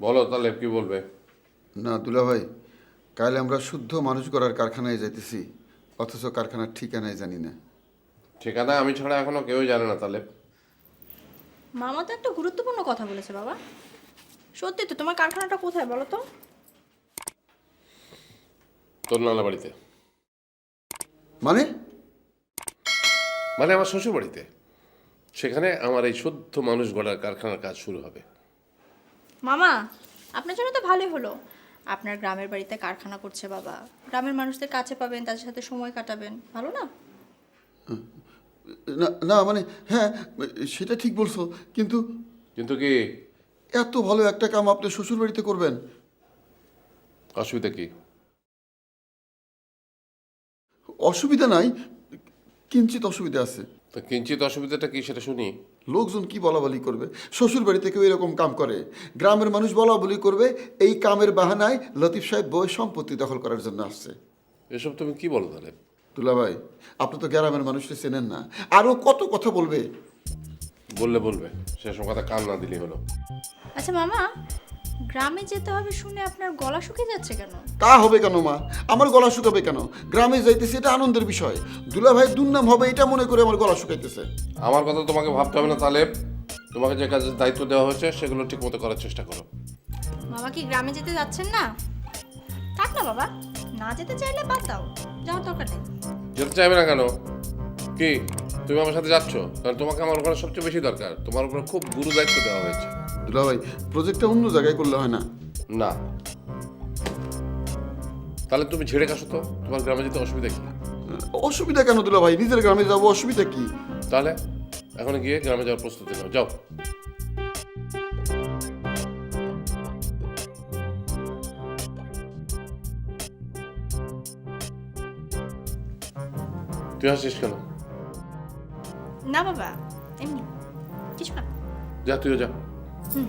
বলো তাহলে কি বলবে? না দুলা ভাই, কাল আমরা শুদ্ধ মানুষ গড়ার কারখানায় যাইতেছি, অথচ কারখানার ঠিকানায় জানি না। ঠিকানা আমি ছাড়া এখনো কেউই জানে না তাহলে। মামা তো একটা গুরুত্বপূর্ণ কথা বলেছে বাবা। সত্যি তো, তোমার কারখানাটা কোথায় বলো তো? তোর নানা বাড়িতে। মানে? মানে আমার শ্বশুর বাড়িতে। সেখানে আমার এই শুদ্ধ মানুষ গড়ার কারখানার কাজ শুরু হবে। মামা, আপনার জন্য তো ভালোই হলো। আপনার গ্রামের বাড়িতে কারখানা করছে বাবা, গ্রামের মানুষদের কাছে পাবেন, তাদের সাথে সময় কাটাবেন, ভালো না? না না মানে, হ্যাঁ সেটা ঠিক বলছো, কিন্তু কিন্তু কি এত ভালো একটা কাম আপনি শ্বশুর বাড়িতে করবেন? অসুবিধা কি? অসুবিধা নাই, কিঞ্চিত অসুবিধা আছে। তো কিঞ্চিত অসুবিধাটা কি সেটা শুনি। লোকজন কি বলা বলি করবে? শ্বশুর বাড়িতে কেউ এরকম কাম করে? গ্রামের মানুষ বলা বলি করবে এই কামের বাহানায় লতিফ সাহেব বউয়ের সম্পত্তি দখল করার জন্য আসছে। এসব তুমি কি বলো তাহলে? দুলা ভাই, আপনি তো গ্রামের মানুষকে চেনেন না, আরও কত কথা বলবে। বললে বলবে, সেসব কথা কান না দিলেই হলো। আচ্ছা মামা, গ্রামে যেতে হবে শুনে আপনার গলা শুকিয়ে যাচ্ছে কেন? তা হবে কেন মা? আমার গলা শুকাবে কেন? গ্রামে যাইতেছে, এটা আনন্দের বিষয়। দুলা ভাই দুর্নাম হবে এটা মনে করে আমার গলা শুকাইতেছে। আমার কথা তোমাকে ভাবতে হবে না তাহলে। তোমাকে যে কাজের দায়িত্ব দেওয়া হয়েছে সেগুলো ঠিক মতো করার চেষ্টা করো। মামা কি গ্রামে যেতে যাচ্ছেন না? থাক না বাবা, না যেতে চাইলে বাদ দাও, যাওয়ার দরকার নেই। যেতে চাইবে না কেন? কি তুমি আমার সাথে যাচ্ছ? কারণ তোমাকে আমার ওখানে সবচেয়ে বেশি দরকার। তোমার উপরে খুব গুরু দায়িত্ব দেওয়া হয়েছে। দুলা ভাই, প্রজেক্টটা অন্য জায়গায় করলে হয় না? না, তাহলে তুমি ঝেড়ে কাশো তো। তোমার গ্রামে যেতে অসুবিধা কি? অসুবিধা কেন দুলা ভাই? নিজের গ্রামে যাবো, অসুবিধা কি? তাহলে এখন গিয়ে গ্রামে যাওয়ার প্রস্তুতি নাও, যাও। তুই হাসিস কেন? না বাবা, এমনি কিছু না। যা, তুইও যা। হুম।